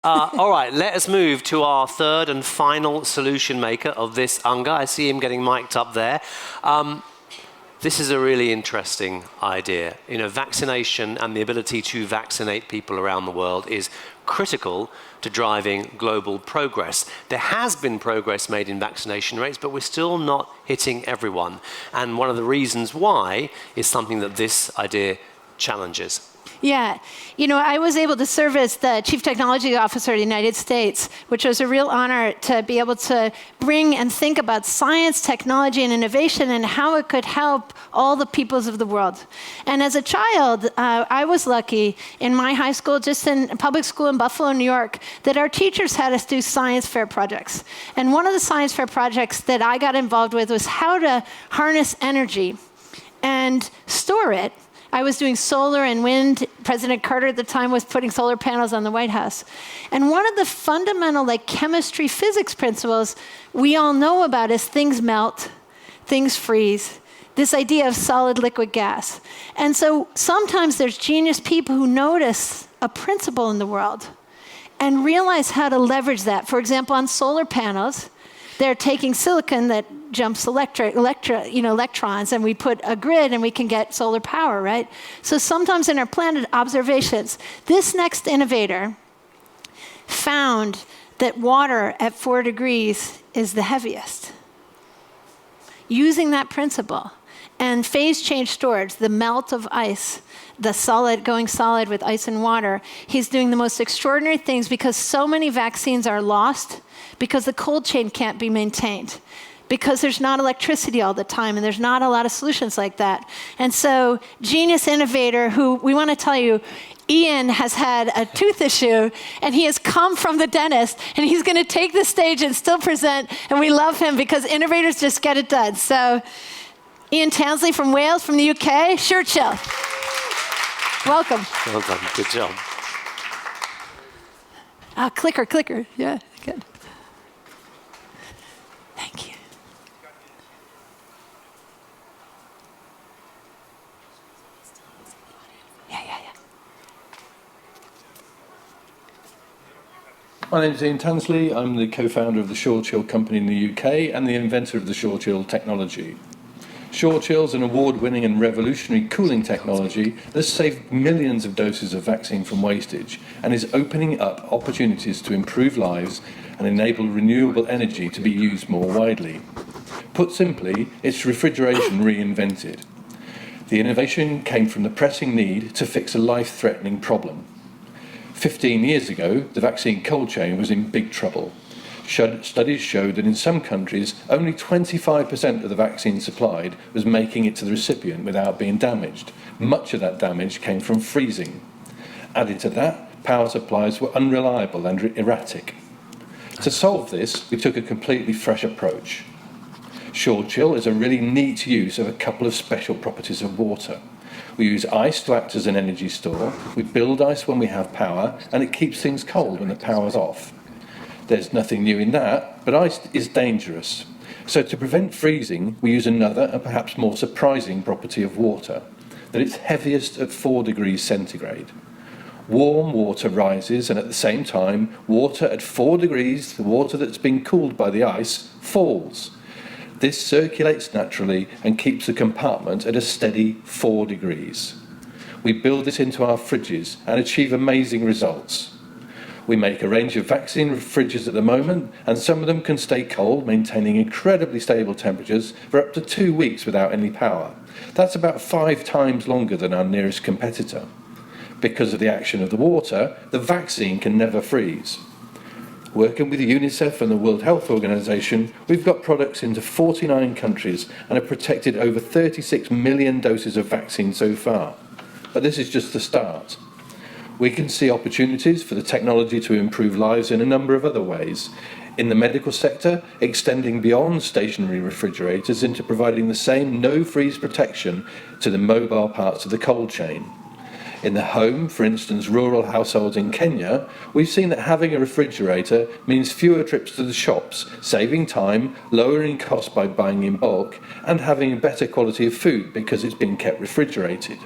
All right, let us move to our third and final solution maker of this UNGA. I see him getting mic'd up there. This is a really interesting idea. You know, vaccination and the ability to vaccinate people around the world is critical to driving global progress. There has been progress made in vaccination rates, but we're still not hitting everyone. And one of the reasons why is something that this idea challenges. Yeah, you know, I was able to serve as the Chief Technology Officer of the United States, which was a real honor to be able to bring and think about science, technology, and innovation and how it could help all the peoples of the world. And as a child, I was lucky in my high school, just in public school in Buffalo, New York, that our teachers had us do science fair projects. And one of the science fair projects that I got involved with was how to harness energy and store it. I was doing solar and wind. President Carter at the time was putting solar panels on the White House. And one of the fundamental chemistry physics principles we all know about is things melt, things freeze, this idea of solid liquid gas. And so sometimes there's genius people who notice a principle in the world and realize how to leverage that. For example, on solar panels, they're taking silicon that jumps electrons, and we put a grid and we can get solar power, right? So sometimes in our planet observations, this next innovator found that water at 4 degrees is the heaviest. Using that principle and phase change storage, the melt of ice, the solid going solid with ice and water, he's doing the most extraordinary things because so many vaccines are lost because the cold chain can't be maintained, because there's not electricity all the time, and there's not a lot of solutions like that. And so, genius innovator, who we want to tell you, Ian has had a tooth issue, and he has come from the dentist, and he's going to take the stage and still present, and we love him because innovators just get it done. So, Ian Tansley from Wales, from the UK, sure chill. Welcome. Well done, good job. Clicker, yeah, good. Thank you. Yeah. My name is Ian Tansley. I'm the co-founder of the Chill company in the UK and the inventor of the Chill technology. Chill is an award-winning and revolutionary cooling technology that's saved millions of doses of vaccine from wastage and is opening up opportunities to improve lives and enable renewable energy to be used more widely. Put simply, it's refrigeration reinvented. The innovation came from the pressing need to fix a life-threatening problem. 15 years ago, the vaccine cold chain was in big trouble. Studies showed that in some countries, only 25% of the vaccine supplied was making it to the recipient without being damaged. Much of that damage came from freezing. Added to that, power supplies were unreliable and erratic. To solve this, we took a completely fresh approach. Chill is a really neat use of a couple of special properties of water. We use ice to act as an energy store, we build ice when we have power, and it keeps things cold when the power's off. There's nothing new in that, but ice is dangerous. So to prevent freezing, we use another and perhaps more surprising property of water, that it's heaviest at 4 degrees centigrade. Warm water rises, and at the same time, water at 4 degrees, the water that's been cooled by the ice, falls. This circulates naturally and keeps the compartment at a steady 4 degrees. We build this into our fridges and achieve amazing results. We make a range of vaccine fridges at the moment, and some of them can stay cold, maintaining incredibly stable temperatures for up to 2 weeks without any power. That's about 5 times longer than our nearest competitor. Because of the action of the water, the vaccine can never freeze. Working with UNICEF and the World Health Organization, we've got products into 49 countries and have protected over 36 million doses of vaccine so far. But this is just the start. We can see opportunities for the technology to improve lives in a number of other ways. In the medical sector, extending beyond stationary refrigerators into providing the same no-freeze protection to the mobile parts of the cold chain. In the home, for instance, rural households in Kenya, we've seen that having a refrigerator means fewer trips to the shops, saving time, lowering costs by buying in bulk, and having a better quality of food because it's been kept refrigerated.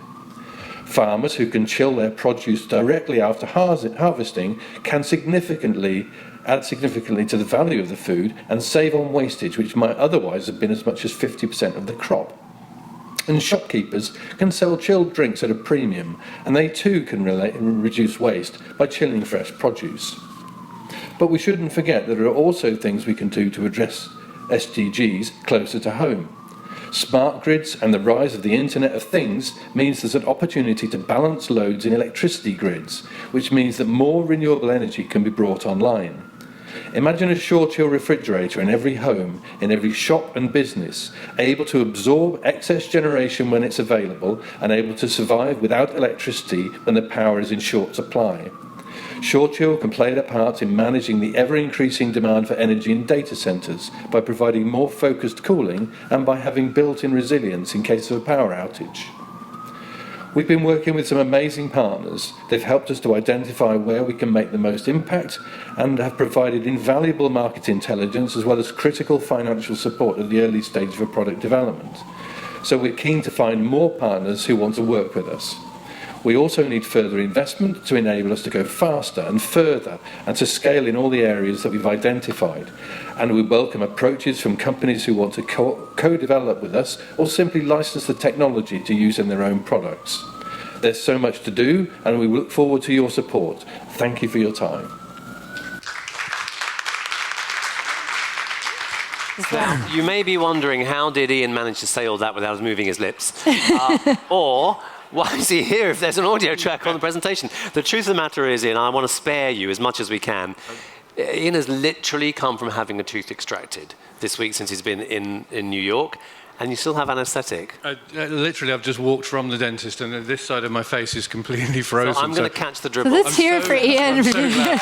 Farmers who can chill their produce directly after harvesting can add significantly to the value of the food and save on wastage, which might otherwise have been as much as 50% of the crop. And shopkeepers can sell chilled drinks at a premium, and they too can reduce waste by chilling fresh produce. But we shouldn't forget that there are also things we can do to address SDGs closer to home. Smart grids and the rise of the Internet of Things means there's an opportunity to balance loads in electricity grids, which means that more renewable energy can be brought online. Imagine a short-chill refrigerator in every home, in every shop and business, able to absorb excess generation when it's available and able to survive without electricity when the power is in short supply. Short-chill can play their part in managing the ever-increasing demand for energy in data centres by providing more focused cooling and by having built-in resilience in case of a power outage. We've been working with some amazing partners. They've helped us to identify where we can make the most impact and have provided invaluable market intelligence as well as critical financial support at the early stage of a product development. So we're keen to find more partners who want to work with us. We also need further investment to enable us to go faster and further and to scale in all the areas that we've identified. And we welcome approaches from companies who want to co-develop with us or simply license the technology to use in their own products. There's so much to do, and we look forward to your support. Thank you for your time. Now, you may be wondering, how did Ian manage to say all that without moving his lips? Or why is he here if there's an audio track on the presentation? The truth of the matter is, Ian, I want to spare you as much as we can. Ian has literally come from having a tooth extracted this week since he's been in New York, and you still have anaesthetic. Literally, I've just walked from the dentist, and this side of my face is completely frozen. So I'm going to catch the dribble. So let's hear it for Ian. I'm so glad.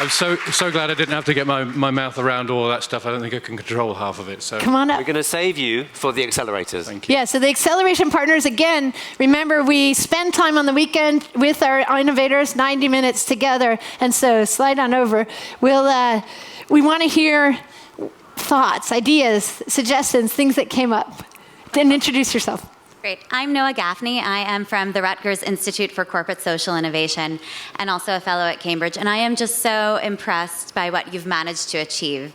I'm so glad I didn't have to get my mouth around all that stuff. I don't think I can control half of it. So Come on up. We're going to save you for the accelerators. Thank you. Yeah, so the acceleration partners, again, remember we spend time on the weekend with our innovators, 90 minutes together. And so slide on over. We want to hear thoughts, ideas, suggestions, things that came up. Then introduce yourself. Great. I'm Noah Gaffney. I am from the Rutgers Institute for Corporate Social Innovation and also a fellow at Cambridge. And I am just so impressed by what you've managed to achieve.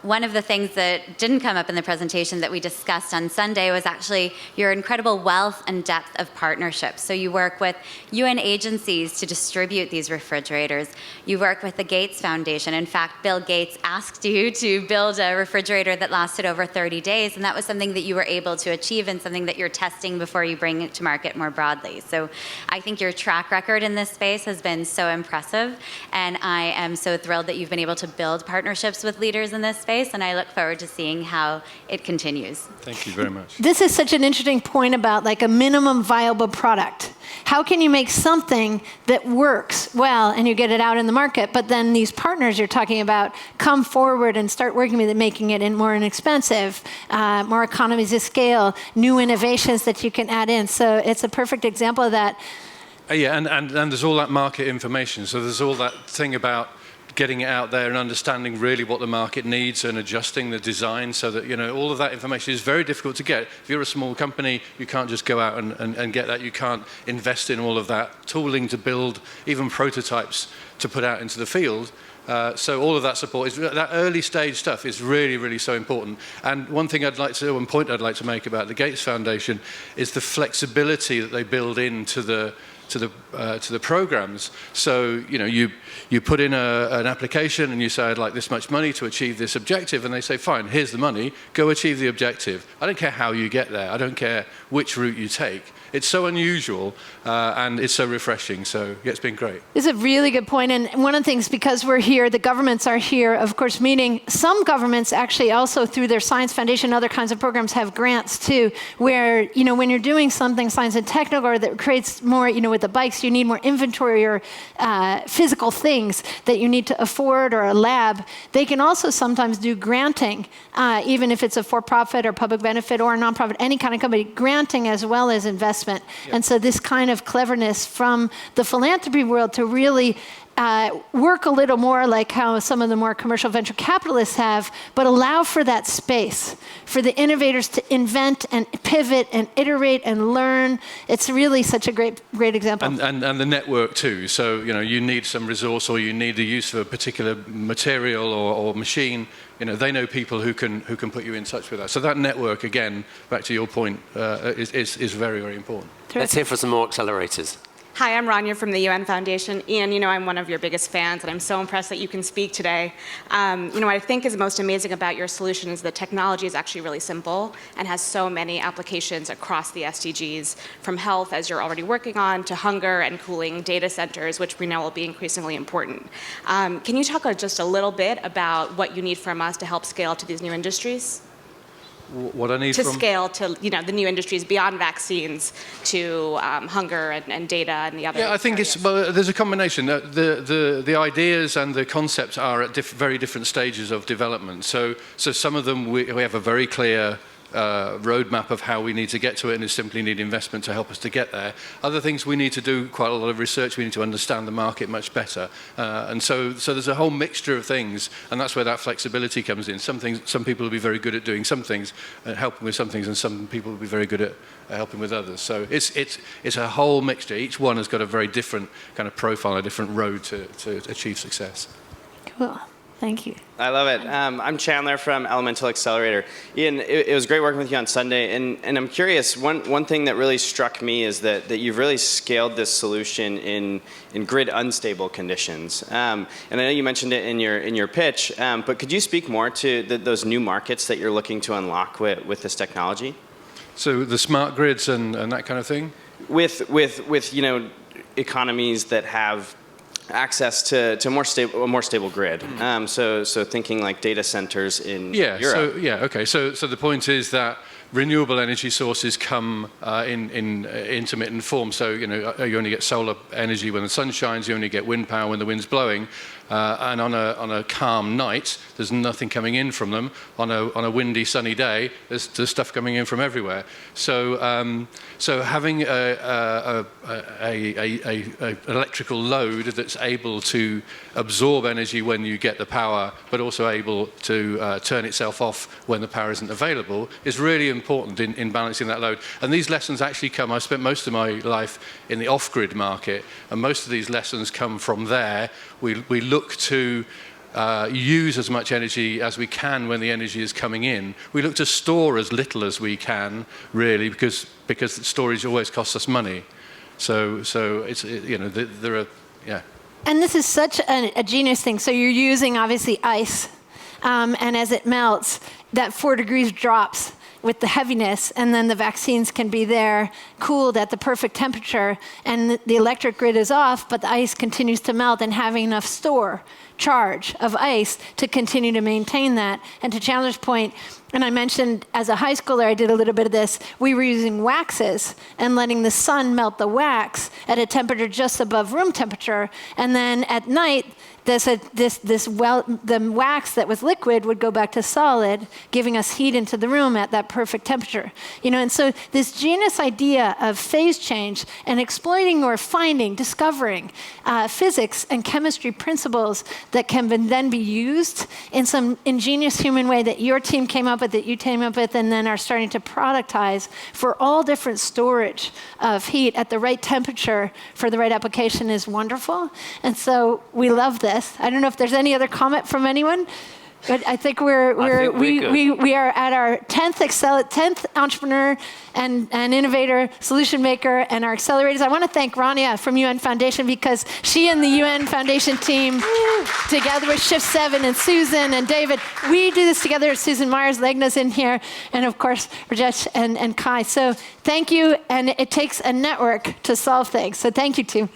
One of the things that didn't come up in the presentation that we discussed on Sunday was actually your incredible wealth and depth of partnerships. So you work with UN agencies to distribute these refrigerators. You work with the Gates Foundation. In fact, Bill Gates asked you to build a refrigerator that lasted over 30 days, and that was something that you were able to achieve and something that you're testing before you bring it to market more broadly. So I think your track record in this space has been so impressive, and I am so thrilled that you've been able to build partnerships with leaders in this space. And I look forward to seeing how it continues. Thank you very much. This is such an interesting point about like a minimum viable product. How can you make something that works well and you get it out in the market, but then these partners you're talking about come forward and start working with it, making it more inexpensive, more economies of scale, new innovations that you can add in. So it's a perfect example of that. Yeah, and there's all that market information. So there's all that thing about getting it out there and understanding really what the market needs and adjusting the design so that, you know, all of that information is very difficult to get. If you're a small company, you can't just go out and get that. You can't invest in all of that tooling to build even prototypes to put out into the field. So all of that support, that early stage stuff is really, really so important. And one thing one point I'd like to make about the Gates Foundation is the flexibility that they build into the programs. So, you know, you put in an application and you say, I'd like this much money to achieve this objective, and they say, fine, here's the money, go achieve the objective. I don't care how you get there. I don't care which route you take. It's so unusual and it's so refreshing. So yeah, it's been great. This is a really good point. And one of the things, because we're here, the governments are here, of course, meeting. Some governments actually also through their Science Foundation, other kinds of programs have grants too, where, you know, when you're doing something science and technical or that creates more, you know, with the bikes, you need more inventory or physical things that you need to afford, or a lab. They can also sometimes do granting, even if it's a for-profit or public benefit or a nonprofit, any kind of company, granting as well as investment. Yep. And so this kind of cleverness from the philanthropy world to really work a little more like how some of the more commercial venture capitalists have, but allow for that space for the innovators to invent and pivot and iterate and learn. It's really such a great example. And the network too. So you need some resource, or you need the use of a particular material or machine. They know people who can put you in touch with that. So that network, again, back to your point, is very, very important. Let's hear for some more accelerators. Hi, I'm Rania from the UN Foundation. Ian, I'm one of your biggest fans, and I'm so impressed that you can speak today. What I think is most amazing about your solution is the technology is actually really simple and has so many applications across the SDGs, from health, as you're already working on, to hunger and cooling data centers, which we know will be increasingly important. Can you talk just a little bit about what you need from us to help scale to these new industries? What I need to scale to the new industries beyond vaccines to hunger and data and the other. Yeah, I think there's a combination. The ideas and the concepts are at very different stages of development. So some of them we have a very clear roadmap of how we need to get to it, and it simply need investment to help us to get there. Other things, we need to do quite a lot of research. We need to understand the market much better, and so there's a whole mixture of things, and that's where that flexibility comes in. Some people will be very good at doing some things, helping with some things, and some people will be very good at helping with others. So it's a whole mixture. Each one has got a very different kind of profile, a different road to achieve success. Cool. Thank you. I love it. I'm Chandler from Elemental Accelerator. Ian, it was great working with you on Sunday, and I'm curious, one thing that really struck me is that you've really scaled this solution in grid unstable conditions. And I know you mentioned it in your pitch, but could you speak more to those new markets that you're looking to unlock with this technology? So the smart grids and that kind of thing? With economies that have access to a more stable grid. So thinking like data centers in Europe. So the point is that renewable energy sources come in intermittent form. So you only get solar energy when the sun shines. You only get wind power when the wind's blowing. And on a calm night, there's nothing coming in from them. On a windy, sunny day, there's stuff coming in from everywhere. So having a electrical load that's able to absorb energy when you get the power, but also able to turn itself off when the power isn't available, is really important in balancing that load. And these lessons actually come. I spent most of my life in the off-grid market, and most of these lessons come from there. We look to use as much energy as we can when the energy is coming in. We look to store as little as we can, really, because storage always costs us money. So it's there are. And this is such a genius thing. So you're using obviously ice, and as it melts, that 4 degrees drops with the heaviness, and then the vaccines can be there, cooled at the perfect temperature, and the electric grid is off, but the ice continues to melt, and having enough charge of ice to continue to maintain that. And to Chandler's point, and I mentioned as a high schooler, I did a little bit of this, we were using waxes and letting the sun melt the wax at a temperature just above room temperature, and then at night, the wax that was liquid would go back to solid, giving us heat into the room at that perfect temperature. And so this genius idea of phase change and exploiting or finding, discovering physics and chemistry principles that can then be used in some ingenious human way that your team came up with, that you came up with, and then are starting to productize for all different storage of heat at the right temperature for the right application is wonderful. And so we love this. I don't know if there's any other comment from anyone, but I think we are at our 10th entrepreneur and innovator, solution maker, and our accelerators. I want to thank Rania from UN Foundation, because she and the UN Foundation team, together with Shift 7 and Susan and David, we do this together. Susan Myers, Legna's in here, and of course, Rajesh and Kai. So thank you, and it takes a network to solve things. So thank you, team.